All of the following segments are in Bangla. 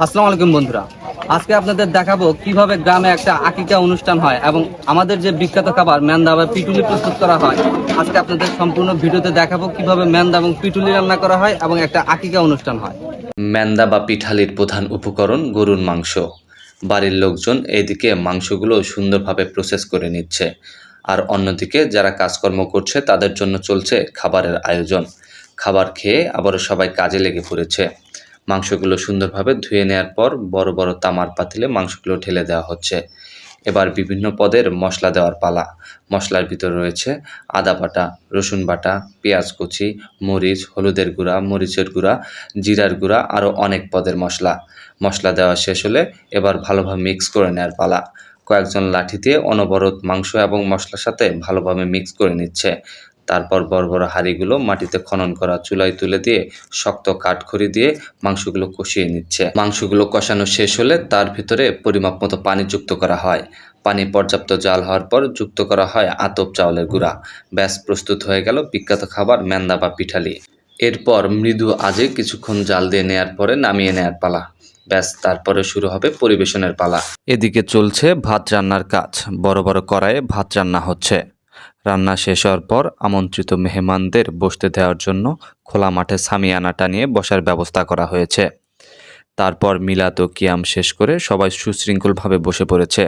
আসসালামু আলাইকুম বন্ধুরা। আজকে আপনাদের দেখাবো কিভাবে গ্রামে একটা আকিকা অনুষ্ঠান হয় এবং আমাদের যে বিখ্যাত খাবার মেন্দা বা পিটুলি প্রস্তুত করা হয়। আজকে আপনাদের সম্পূর্ণ ভিডিওতে দেখাবো কিভাবে মেন্দা এবং পিটুলি রান্না করা হয় এবং একটা আকিকা অনুষ্ঠান হয়। ম্যান্দা বা পিঠালির প্রধান উপকরণ গরুর মাংস। বাড়ির লোকজন এইদিকে মাংসগুলো সুন্দরভাবে প্রসেস করে নিচ্ছে, আর অন্যদিকে যারা কাজকর্ম করছে তাদের জন্য চলছে খাবারের আয়োজন। খাবার খেয়ে আবারও সবাই কাজে লেগে পড়েছে। মাংসগুলো সুন্দরভাবে ধুয়ে নেওয়ার পর বড় বড় তামার পাতিলে মাংসগুলো ঢেলে দেওয়া হচ্ছে। এবার বিভিন্ন পদের মশলা দেওয়ার পালা। মশলার ভিতর রয়েছে আদা বাটা, রসুন বাটা, পেঁয়াজ কুচি, মরিচ, হলুদের গুঁড়া, মরিচের গুঁড়া, জিরার গুঁড়া, আরও অনেক পদের মশলা। মশলা দেওয়া শেষ হলে এবার ভালোভাবে মিক্স করে নেওয়ার পালা। কয়েকজন লাঠি দিয়ে অনবরত মাংস এবং মশলার সাথে ভালোভাবে মিক্স করে নিচ্ছে। তারপর বড় বড় হাঁড়িগুলো মাটিতে খনন করা চুলায় তুলে দিয়ে শক্ত কাঠখড়ি দিয়ে মাংসগুলো কষিয়ে নিচ্ছে। মাংসগুলো কষানো শেষ হলে তার ভিতরে পরিমাপ মতো পানি যুক্ত করা হয়। পানি পর্যাপ্ত জাল হওয়ার পর যুক্ত করা হয় আতপ চাউলের গুঁড়া। ব্যাস প্রস্তুত হয়ে গেল বিখ্যাত খাবার ম্যান্দা বা পিঠালি। এরপর মৃদু আঁচে কিছুক্ষণ জাল দিয়ে নেয়ার পরে নামিয়ে নেয়ার পালা। ব্যাস তারপরে শুরু হবে পরিবেশনের পালা। এদিকে চলছে ভাত রান্নার কাজ। বড় বড় কড়াইয়ে ভাত রান্না হচ্ছে। রান্না শেষ হওয়ার পর আমন্ত্রিত মেহমানদের বসতে দেওয়ার জন্য খোলা মাঠে সামিয়ানা টানিয়ে বসার ব্যবস্থা করা হয়েছে। তারপর মিলাদ ও কিয়াম শেষ করে সবাই সুশৃঙ্খলভাবে বসে পড়েছে।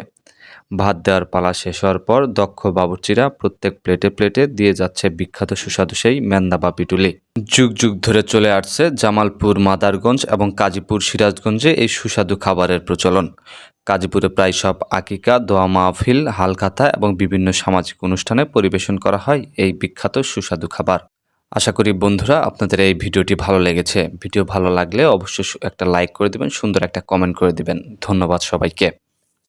ভাত দেওয়ার পালা শেষ হওয়ার পর দক্ষ বাবুর্চিরা প্রত্যেক প্লেটে প্লেটে দিয়ে যাচ্ছে বিখ্যাত সুস্বাদু সেই ম্যান্দা বা পিটুলি। যুগ যুগ ধরে চলে আসছে জামালপুর, মাদারগঞ্জ এবং কাজীপুর, সিরাজগঞ্জে এই সুস্বাদু খাবারের প্রচলন। কাজীপুরে প্রায় সব আকিকা, দোয়া মাহফিল, হালখাতা এবং বিভিন্ন সামাজিক অনুষ্ঠানে পরিবেশন করা হয় এই বিখ্যাত সুস্বাদু খাবার। আশা করি বন্ধুরা আপনাদের এই ভিডিওটি ভালো লেগেছে। ভিডিও ভালো লাগলে অবশ্যই একটা লাইক করে দিবেন, সুন্দর একটা কমেন্ট করে দিবেন। ধন্যবাদ সবাইকে।